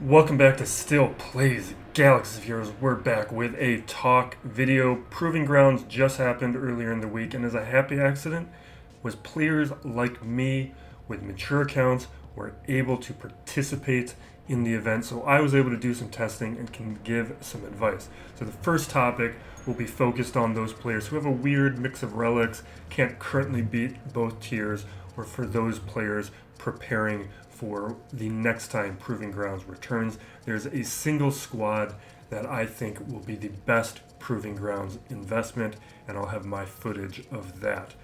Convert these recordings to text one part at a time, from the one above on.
Welcome back to Still Plays Galaxy Heroes. We're back with a talk video. Proving Grounds just happened earlier in the week, and as a happy accident was players like me with mature accounts were able to participate in the event. So I was able to do some testing and can give some advice. So the first topic will be focused on those players who have a weird mix of relics, can't currently beat both tiers, or for those players preparing for the next time Proving Grounds returns. There's a single squad that I think will be the best Proving Grounds investment, and I'll have my footage of that.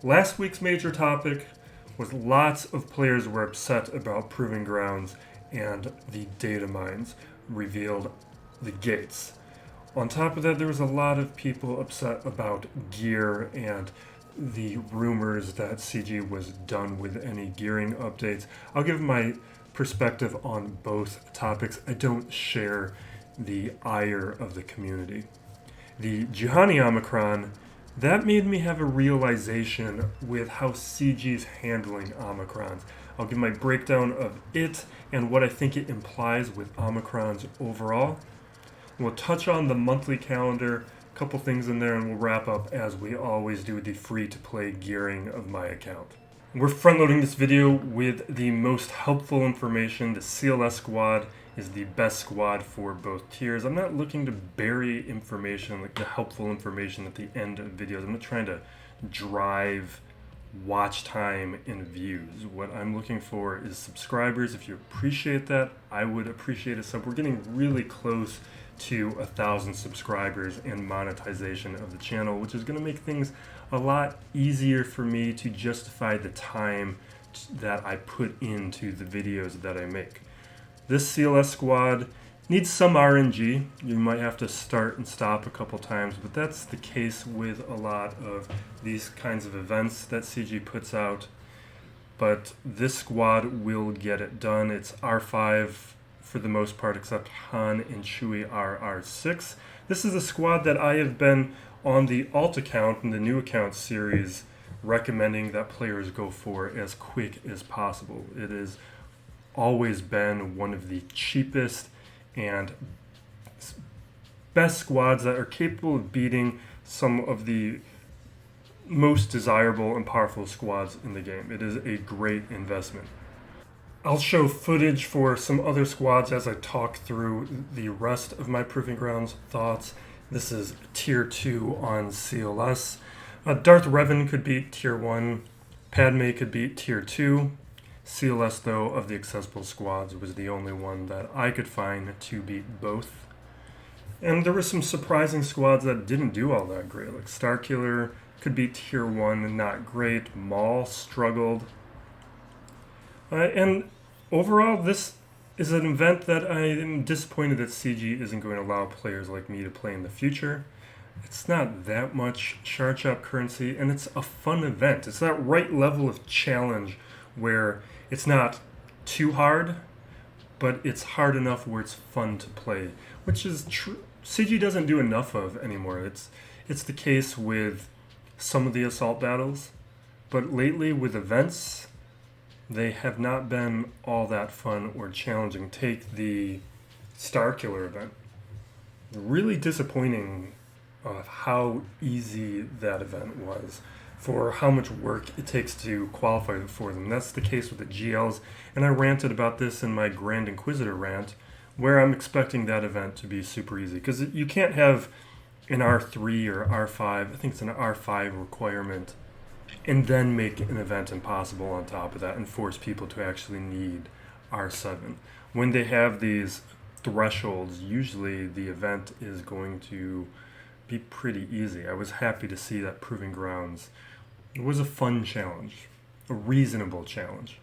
Last week's major topic was lots of players were upset about Proving Grounds and the data mines revealed the gates. On top of that, there was a lot of people upset about gear and the rumors that CG was done with any gearing updates. I'll give my perspective on both topics. I don't share the ire of the community. The Juhani Omicron, that made me have a realization with how CG's handling Omicrons. I'll give my breakdown of it and what I think it implies with Omicrons overall. We'll touch on the monthly calendar, a couple things in there, and we'll wrap up as we always do with the free-to-play gearing of my account. We're front-loading this video with the most helpful information. The CLS squad is the best squad for both tiers. I'm not looking to bury information, like the helpful information at the end of videos. I'm not trying to drive watch time and views. What I'm looking for is subscribers. If you appreciate that, I would appreciate a sub. We're getting really close to 1,000 subscribers and monetization of the channel, which is going to make things a lot easier for me to justify the time that I put into the videos that I make. This CLS squad needs some RNG. You might have to start and stop a couple times, but that's the case with a lot of these kinds of events that CG puts out. But this squad will get it done. It's R5 for the most part, except Han and Chewie are R6. This is a squad that I have been on the alt account and the new account series recommending that players go for as quick as possible. It has always been one of the cheapest and best squads that are capable of beating some of the most desirable and powerful squads in the game. It is a great investment. I'll show footage for some other squads as I talk through the rest of my Proving Grounds thoughts. This is Tier 2 on CLS. Darth Revan could beat Tier 1. Padme could beat Tier 2. CLS, though, of the accessible squads, was the only one that I could find to beat both. And there were some surprising squads that didn't do all that great. Like Starkiller could beat Tier 1, not great. Maul struggled. And overall, this is an event that I am disappointed that CG isn't going to allow players like me to play in the future. It's not that much Char Chop currency, and it's a fun event. It's that right level of challenge where it's not too hard, but it's hard enough where it's fun to play, which is true. CG doesn't do enough of anymore. It's the case with some of the assault battles, but lately with events, they have not been all that fun or challenging. Take the Starkiller event. Really disappointing of how easy that event was for how much work it takes to qualify for them. That's the case with the GLs, and I ranted about this in my Grand Inquisitor rant, where I'm expecting that event to be super easy, because you can't have an R3 or R5, I think it's an R5 requirement, and then make an event impossible on top of that and force people to actually need R7. When they have these thresholds, usually the event is going to be pretty easy. I was happy to see that Proving Grounds. It was a fun challenge, a reasonable challenge.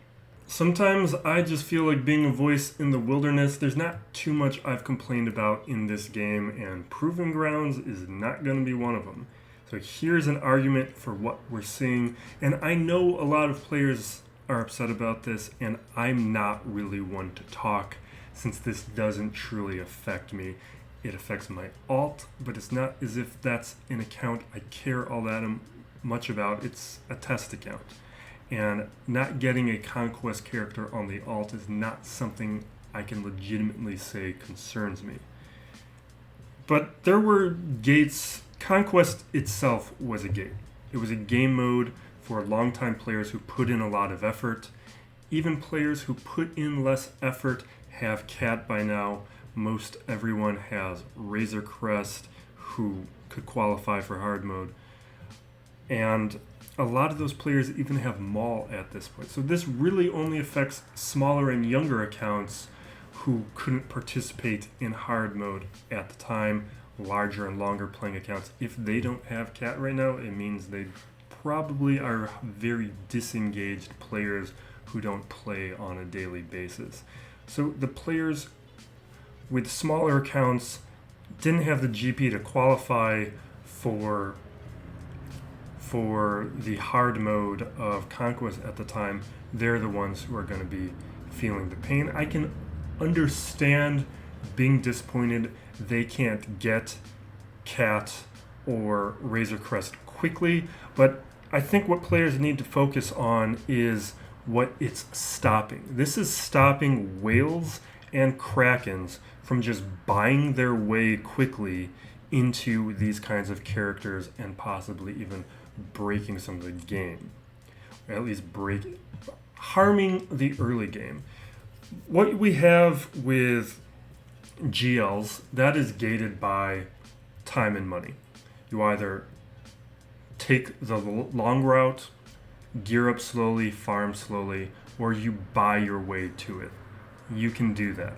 Sometimes I just feel like being a voice in the wilderness. There's not too much I've complained about in this game, and Proving Grounds is not going to be one of them. So here's an argument for what we're seeing, and I know a lot of players are upset about this, and I'm not really one to talk since this doesn't truly affect me. It affects my alt, but it's not as if that's an account I care all that much about. It's a test account, and not getting a conquest character on the alt is not something I can legitimately say concerns me. But there were gates. Conquest itself was a gate. It was a game mode for longtime players who put in a lot of effort. Even players who put in less effort have cat by now. Most everyone has Razor Crest who could qualify for hard mode. And a lot of those players even have Maul at this point. So this really only affects smaller and younger accounts who couldn't participate in hard mode at the time. Larger and longer playing accounts, if they don't have cat right now, it means they probably are very disengaged players who don't play on a daily basis. So the players with smaller accounts didn't have the GP to qualify for the hard mode of Conquest at the time. They're the ones who are going to be feeling the pain. I can understand being disappointed they can't get cat or Razor Crest quickly, but I think what players need to focus on is what it's stopping. This is stopping whales and krakens from just buying their way quickly into these kinds of characters and possibly even breaking some of the game, or at least harming the early game. What we have with GLs, that is gated by time and money. You either take the long route, gear up slowly, farm slowly, or you buy your way to it. You can do that.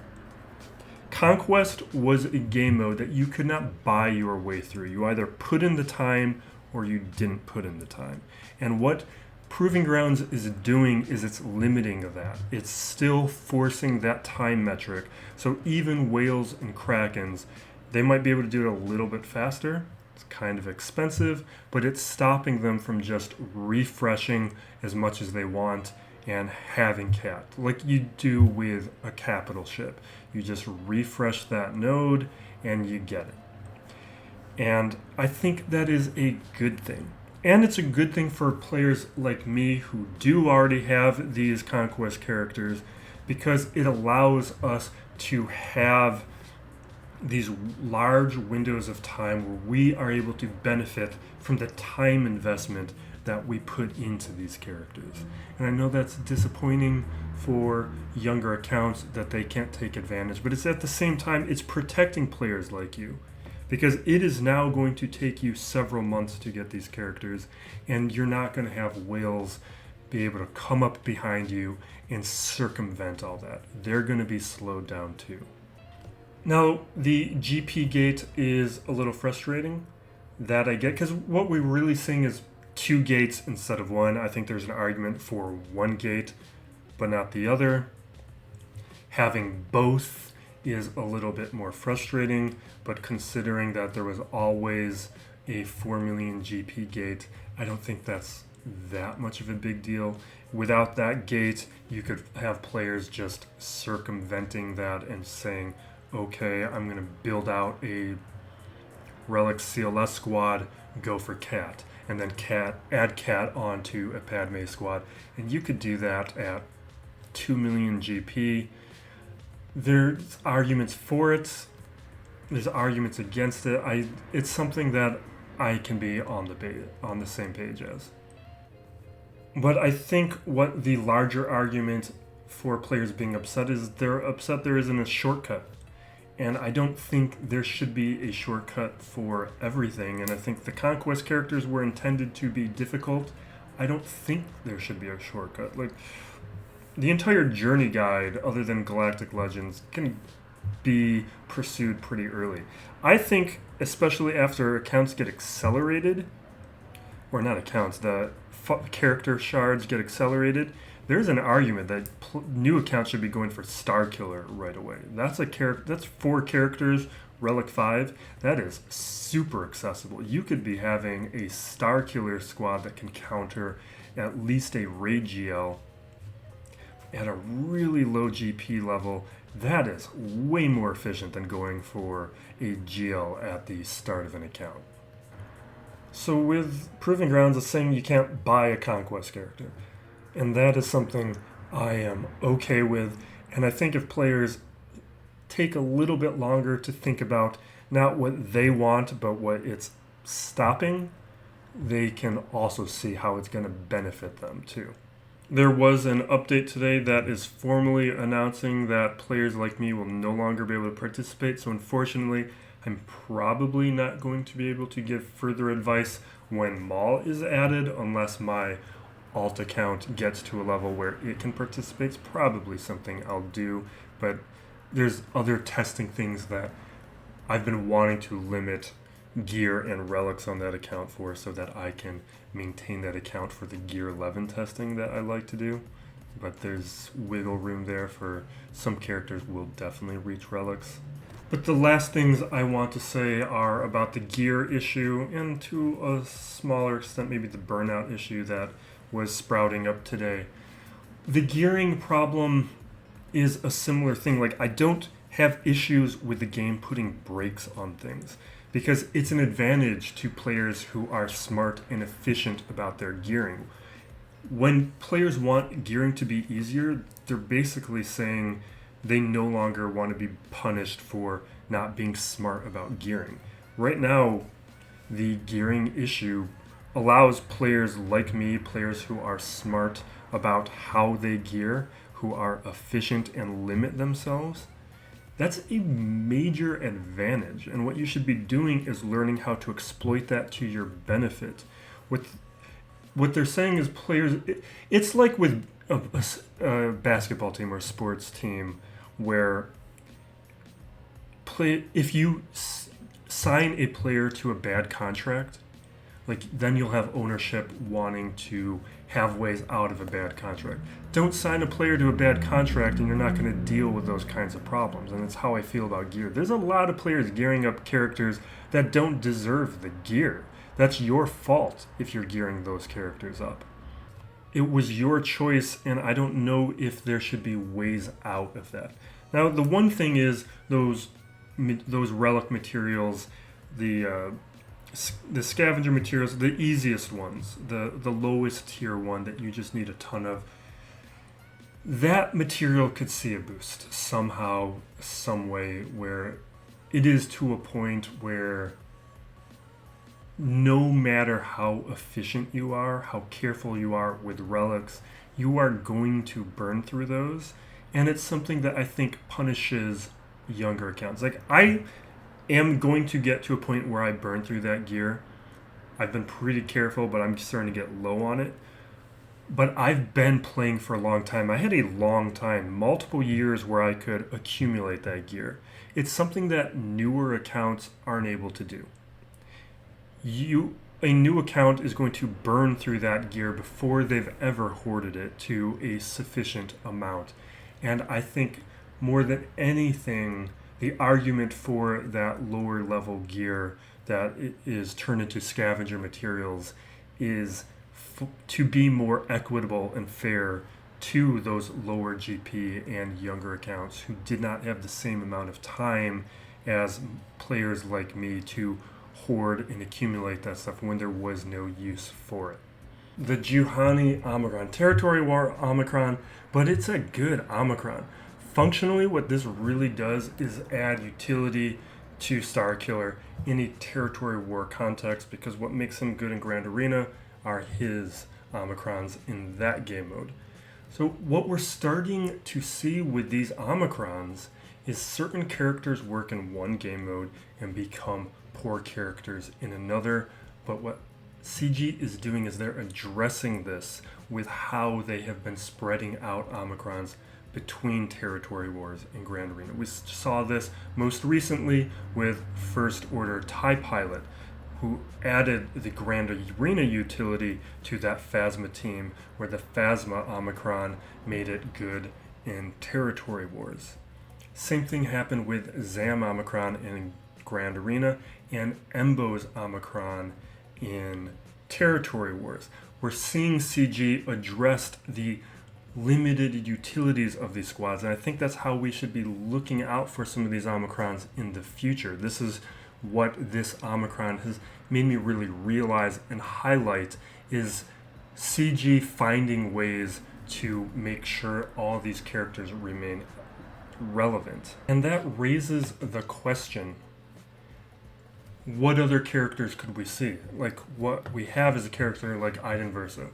Conquest was a game mode that you could not buy your way through. You either put in the time or you didn't put in the time. And what Proving Grounds is doing is it's limiting that. It's still forcing that time metric. So even whales and krakens, they might be able to do it a little bit faster. It's kind of expensive, but it's stopping them from just refreshing as much as they want and having cat. Like you do with a capital ship. You just refresh that node and you get it. And I think that is a good thing. And it's a good thing for players like me who do already have these Conquest characters, because it allows us to have these large windows of time where we are able to benefit from the time investment that we put into these characters. And I know that's disappointing for younger accounts that they can't take advantage, but it's at the same time, it's protecting players like you. Because it is now going to take you several months to get these characters, and you're not going to have whales be able to come up behind you and circumvent all that. They're going to be slowed down too. Now, the GP gate is a little frustrating. That I get, because what we're really seeing is 2 gates instead of 1. I think there's an argument for 1 gate, but not the other. Having both is a little bit more frustrating, but considering that there was always a 4 million GP gate, I don't think that's that much of a big deal. Without that gate, you could have players just circumventing that and saying, okay, I'm going to build out a Relic CLS squad, go for cat, and then add cat onto a Padme squad. And you could do that at 2 million GP. There's arguments for it. There's arguments against it. It's something that I can be on the same page as. But I think what the larger argument for players being upset is they're upset there isn't a shortcut. And I don't think there should be a shortcut for everything. And I think the Conquest characters were intended to be difficult. I don't think there should be a shortcut. Like, the entire journey guide, other than Galactic Legends, can be pursued pretty early. I think, especially after accounts get accelerated, or not accounts, the character shards get accelerated, there's an argument that new accounts should be going for Star Killer right away. That's 4 characters, Relic 5. That is super accessible. You could be having a Star Killer squad that can counter at least a Raid GL at a really low GP level. That is way more efficient than going for a GL at the start of an account. So with Proving Grounds, it's saying you can't buy a Conquest character. And that is something I am okay with. And I think if players take a little bit longer to think about not what they want, but what it's stopping, they can also see how it's going to benefit them too. There was an update today that is formally announcing that players like me will no longer be able to participate. So unfortunately, I'm probably not going to be able to give further advice when Maul is added unless my alt account gets to a level where it can participate. It's probably something I'll do, but there's other testing things that I've been wanting to limit gear and relics on that account for, so that I can maintain that account for the gear 11 testing that I like to do. But there's wiggle room there for some characters will definitely reach relics. But the last things I want to say are about the gear issue, and to a smaller extent maybe the burnout issue that was sprouting up today. The gearing problem is a similar thing. Like, I don't have issues with the game putting brakes on things, because it's an advantage to players who are smart and efficient about their gearing. When players want gearing to be easier, they're basically saying they no longer want to be punished for not being smart about gearing. Right now, the gearing issue allows players like me, players who are smart about how they gear, who are efficient and limit themselves. That's a major advantage, and what you should be doing is learning how to exploit that to your benefit. What they're saying is players, it's like with a basketball team or a sports team where if you sign a player to a bad contract, like, then you'll have ownership wanting to have ways out of a bad contract. Don't sign a player to a bad contract and you're not going to deal with those kinds of problems. And that's how I feel about gear. There's a lot of players gearing up characters that don't deserve the gear. That's your fault if you're gearing those characters up. It was your choice, and I don't know if there should be ways out of that. Now, the one thing is those relic materials, the scavenger materials, the easiest ones, the lowest tier one that you just need a ton of, that material could see a boost somehow, some way, where it is to a point where no matter how efficient you are, how careful you are with relics, you are going to burn through those. And it's something that I think punishes younger accounts. Like, I am going to get to a point where I burn through that gear. I've been pretty careful, but I'm starting to get low on it. But I've been playing for a long time. I had a long time, multiple years, where I could accumulate that gear. It's something that newer accounts aren't able to do. A new account is going to burn through that gear before they've ever hoarded it to a sufficient amount. And I think more than anything, the argument for that lower level gear that is turned into scavenger materials is to be more equitable and fair to those lower GP and younger accounts who did not have the same amount of time as players like me to hoard and accumulate that stuff when there was no use for it. The Juhani Omicron, Territory War Omicron, but it's a good Omicron. Functionally, what this really does is add utility to Starkiller in a Territory War context, because what makes him good in Grand Arena are his Omicrons in that game mode. So what we're starting to see with these Omicrons is certain characters work in one game mode and become poor characters in another. But what CG is doing is they're addressing this with how they have been spreading out Omicrons between Territory Wars and Grand Arena. We saw this most recently with First Order TIE Pilot, who added the Grand Arena utility to that Phasma team, where the Phasma Omicron made it good in Territory Wars. Same thing happened with Zam Omicron in Grand Arena and Embo's Omicron in Territory Wars. We're seeing CG addressed the limited utilities of these squads, and I think that's how we should be looking out for some of these Omicrons in the future. This is what this Omicron has made me really realize and highlight, is CG finding ways to make sure all these characters remain relevant. And that raises the question, what other characters could we see? Like, what we have is a character like Iden Verso.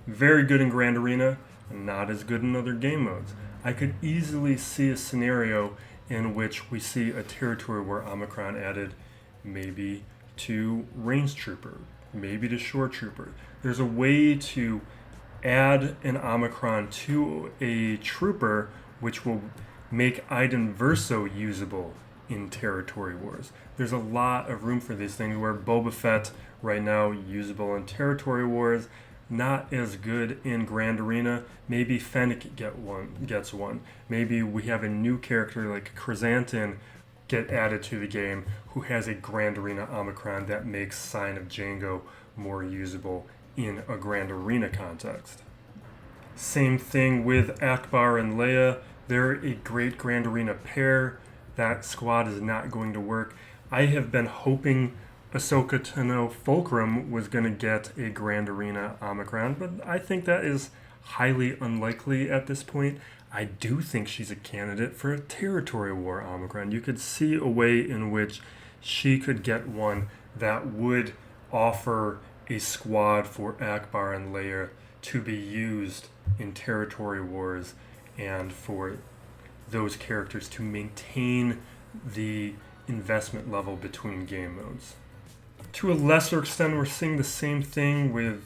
Very good in Grand Arena, and not as good in other game modes. I could easily see a scenario in which we see a territory where Omicron added maybe to Range Trooper, maybe to Shore Trooper. There's a way to add an Omicron to a trooper which will make Iden Verso usable in Territory Wars. There's a lot of room for these things where Boba Fett right now usable in Territory Wars, not as good in Grand Arena. Maybe Fennec gets one. Maybe we have a new character like Chrysanthemum get added to the game who has a Grand Arena Omicron that makes Sign of Django more usable in a Grand Arena context. Same thing with Akbar and Leia. They're a great Grand Arena pair. That squad is not going to work. I have been hoping Ahsoka Tano Fulcrum was going to get a Grand Arena Omicron, but I think that is highly unlikely at this point. I do think she's a candidate for a Territory War Omicron. You could see a way in which she could get one that would offer a squad for Akbar and Leia to be used in Territory Wars and for those characters to maintain the investment level between game modes. To a lesser extent, we're seeing the same thing with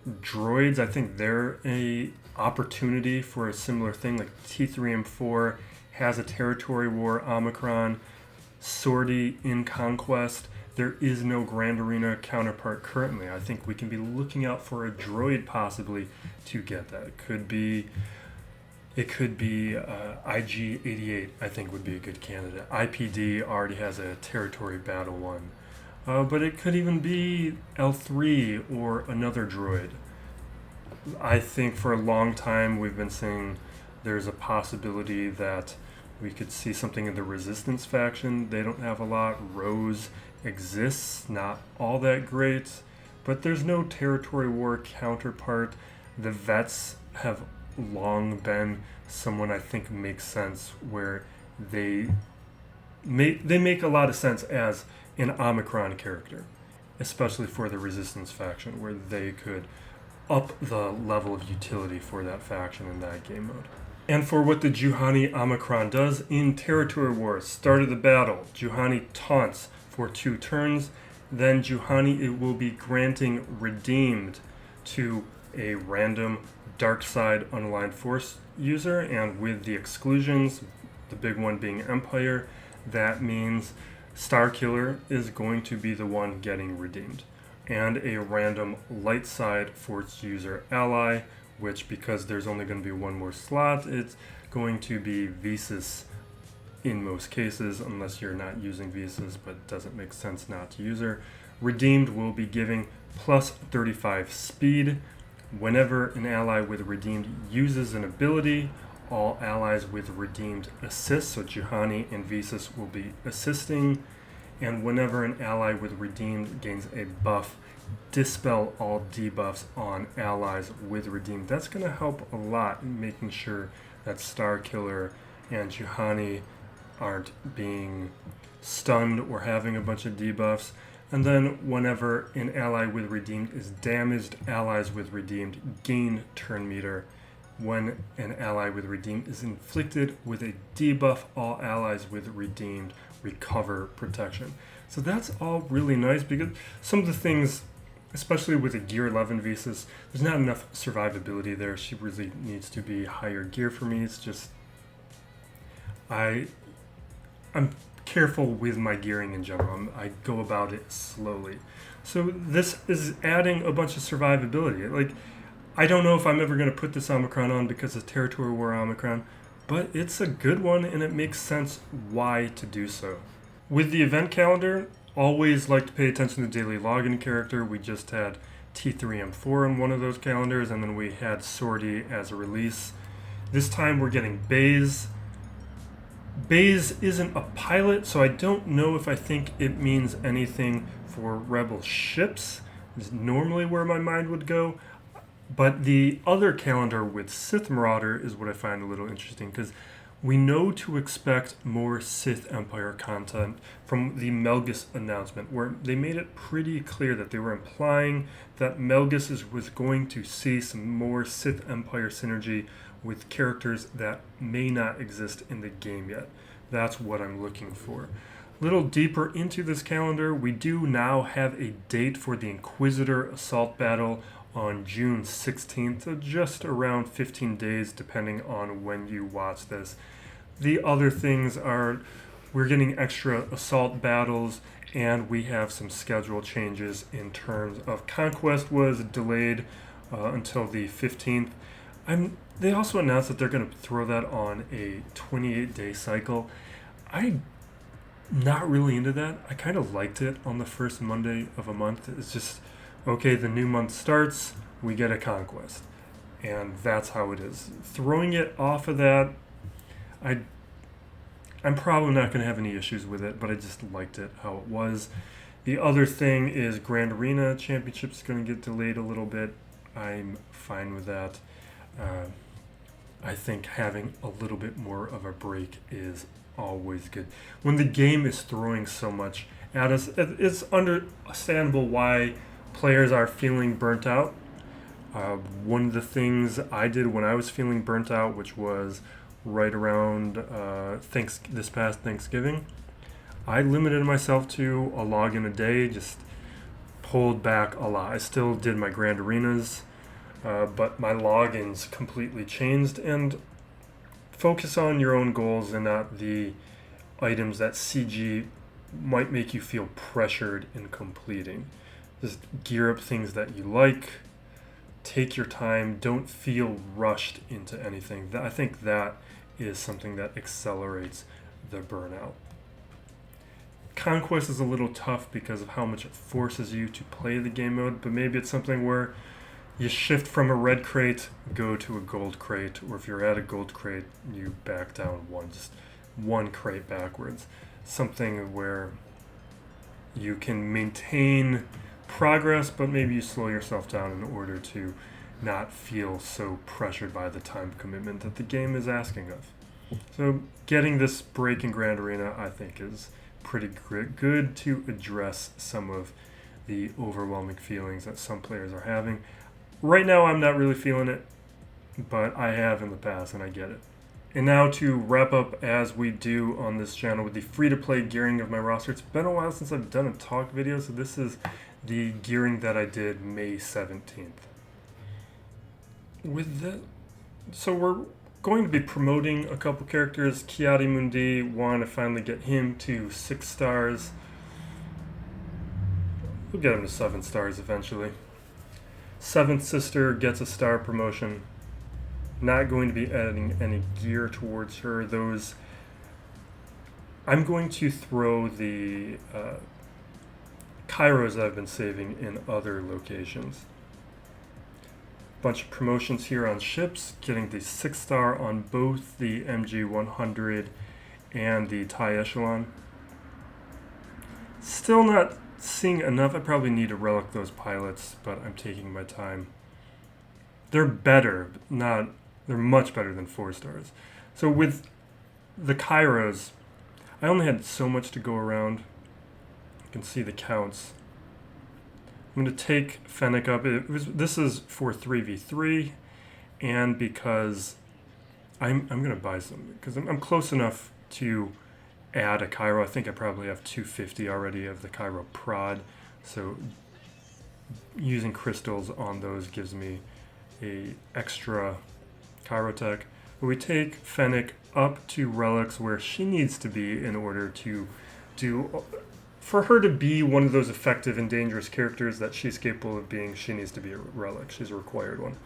droids. I think they're a opportunity for a similar thing. Like T3M4 has a Territory War Omicron. Sortie in Conquest. There is no Grand Arena counterpart currently. I think we can be looking out for a droid possibly to get that. It could be IG-88, I think would be a good candidate. IPD already has a Territory Battle one. But it could even be L3 or another droid. I think for a long time we've been saying there's a possibility that we could see something in the Resistance faction. They don't have a lot. Rose exists, not all that great. But there's no Territory War counterpart. The Vets have long been someone I think makes sense, where they make a lot of sense as an Omicron character, especially for the Resistance faction, where they could up the level of utility for that faction in that game mode. And for what the Juhani Omicron does in Territory Wars, start of the battle, Juhani taunts for 2 turns, then Juhani it will be granting redeemed to a random dark side unaligned force user, and with the exclusions, the big one being Empire, that means Starkiller is going to be the one getting redeemed, and a random light side force user ally, which because there's only going to be one more slot, it's going to be Visas in most cases, unless you're not using Visas, but it doesn't make sense not to use her. Redeemed will be giving plus 35 speed. Whenever an ally with redeemed uses an ability, all allies with redeemed assist, so Juhani and Visas will be assisting. And whenever an ally with redeemed gains a buff, dispel all debuffs on allies with redeemed. That's going to help a lot in making sure that Starkiller and Juhani aren't being stunned or having a bunch of debuffs. And then whenever an ally with redeemed is damaged, allies with redeemed gain turn meter. When an ally with redeemed is inflicted with a debuff, all allies with redeemed recover protection. So that's all really nice, because some of the things, especially with a Gear 11 Visas, there's not enough survivability there. She really needs to be higher gear for me. It's just, I'm careful with my gearing in general. I go about it slowly. So this is adding a bunch of survivability. Like, I don't know if I'm ever going to put this Omicron on because of Territory War Omicron, but it's a good one and it makes sense why to do so. With the event calendar, always like to pay attention to daily login character. We just had T3M4 in one of those calendars, and then we had Sortie as a release. This time we're getting Baze. Baze isn't a pilot, so I don't know if I think it means anything for Rebel ships. Is normally where my mind would go. But the other calendar with Sith Marauder is what I find a little interesting, because We know to expect more Sith Empire content from the Melgus announcement, where they made it pretty clear that they were implying that Melgus was going to see some more Sith Empire synergy with characters that may not exist in the game yet. That's what I'm looking for. A little deeper into this calendar, we do now have a date for the Inquisitor Assault Battle on June 16th, so just around 15 days depending on when you watch this. The other things are we're getting extra assault battles, and we have some schedule changes in terms of Conquest was delayed until the 15th. They also announced that they're going to throw that on a 28-day cycle. I'm not really into that. I kind of liked it on the first Monday of a month. It's just, okay, the new month starts, we get a Conquest. And that's how it is. Throwing it off of that, I'm probably not going to have any issues with it, but I just liked it how it was. The other thing is Grand Arena Championship is going to get delayed a little bit. I'm fine with that. I think having a little bit more of a break is always good. When the game is throwing so much at us, it's understandable why players are feeling burnt out. One of the things I did when I was feeling burnt out, which was right around this past Thanksgiving, I limited myself to a login a day, just pulled back a lot. I still did my Grand Arenas, but my logins completely changed, and focus on your own goals and not the items that CG might make you feel pressured in completing. Just gear up things that you like. Take your time. Don't feel rushed into anything. I think that is something that accelerates the burnout. Conquest is a little tough because of how much it forces you to play the game mode, but maybe it's something where you shift from a red crate, go to a gold crate, or if you're at a gold crate, you back down just one crate backwards. Something where you can maintain progress, but maybe you slow yourself down in order to not feel so pressured by the time commitment that the game is asking of. So getting this break in Grand Arena, I think, is pretty good to address some of the overwhelming feelings that some players are having. Right now, I'm not really feeling it, but I have in the past, and I get it. And now to wrap up, as we do on this channel, with the free-to-play gearing of my roster. It's been a while since I've done a talk video, so this is the gearing that I did May 17th. So we're going to be promoting a couple characters. Kiadi Mundi, want to finally get him to 6 stars. We'll get him to 7 stars eventually. Seventh Sister gets a star promotion. Not going to be adding any gear towards her. I'm going to throw the Kairos that I've been saving in other locations. Bunch of promotions here on ships, getting the 6 star on both the MG100 and the TIE Echelon. Still not seeing enough. I probably need to relic those pilots, but I'm taking my time. They're better, they're much better than 4 stars. So with the Kairos, I only had so much to go around. You can see the counts. I'm going to take Fennec up. This is for 3v3, and because I'm going to buy some, because I'm close enough to add a Cairo. I think I probably have 250 already of the Cairo prod, so using crystals on those gives me a extra Cairo tech. But we take Fennec up to relics where she needs to be in order to for her to be one of those effective and dangerous characters that she's capable of being. She needs to be a relic. She's a required one.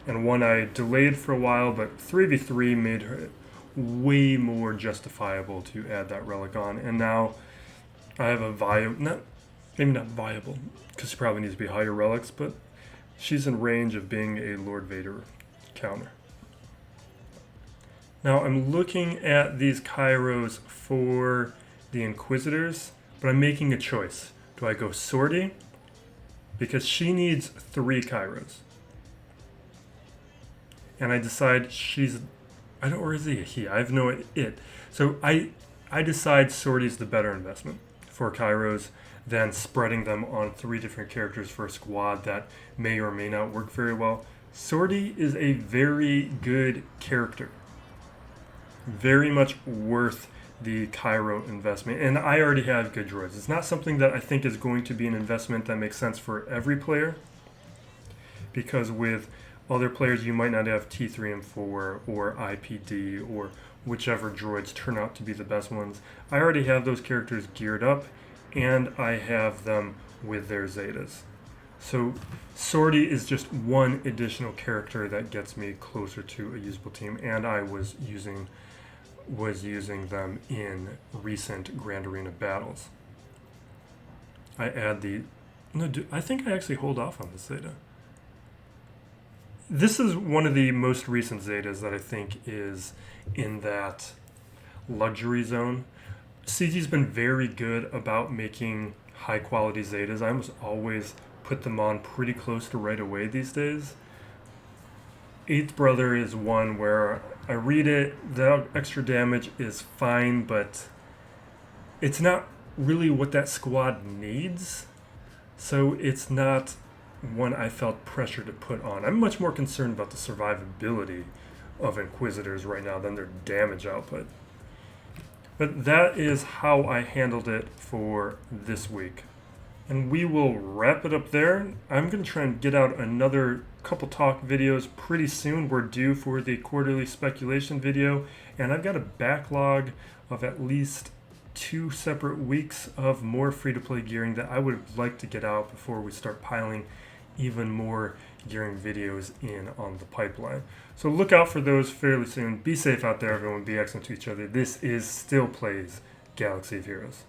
And one I delayed for a while, but 3v3 made her way more justifiable to add that relic on. And now I have a maybe not viable, because she probably needs to be higher relics, but she's in range of being a Lord Vader counter. Now I'm looking at these Kairos for the Inquisitors, but I'm making a choice. Do I go Sortie? Because she needs 3 Kairos. And I decide she's I don't, or is he a he? I have no it. So I decide Sortie is the better investment for Kairos than spreading them on 3 different characters for a squad that may or may not work very well. Sortie is a very good character. Very much worth the Cairo investment. And I already have good droids. It's not something that I think is going to be an investment that makes sense for every player, because with other players you might not have T3 and 4 or IPD or whichever droids turn out to be the best ones. I already have those characters geared up, and I have them with their Zetas. So Sortie is just one additional character that gets me closer to a usable team, and I was using them in recent Grand Arena battles. I add the... No, I think I actually hold off on this Zeta. This is one of the most recent Zetas that I think is in that luxury zone. CG's been very good about making high quality Zetas. I almost always put them on pretty close to right away these days. Eighth Brother is one where I read it, the extra damage is fine, but it's not really what that squad needs. So it's not one I felt pressure to put on. I'm much more concerned about the survivability of Inquisitors right now than their damage output. But that is how I handled it for this week. And we will wrap it up there. I'm going to try and get out another couple talk videos pretty soon. We're due for the quarterly speculation video, and I've got a backlog of at least 2 separate weeks of more free-to-play gearing that I would like to get out before we start piling even more gearing videos in on the pipeline. So look out for those fairly soon. Be safe out there, everyone. Be excellent to each other. This is Still Plays Galaxy of Heroes.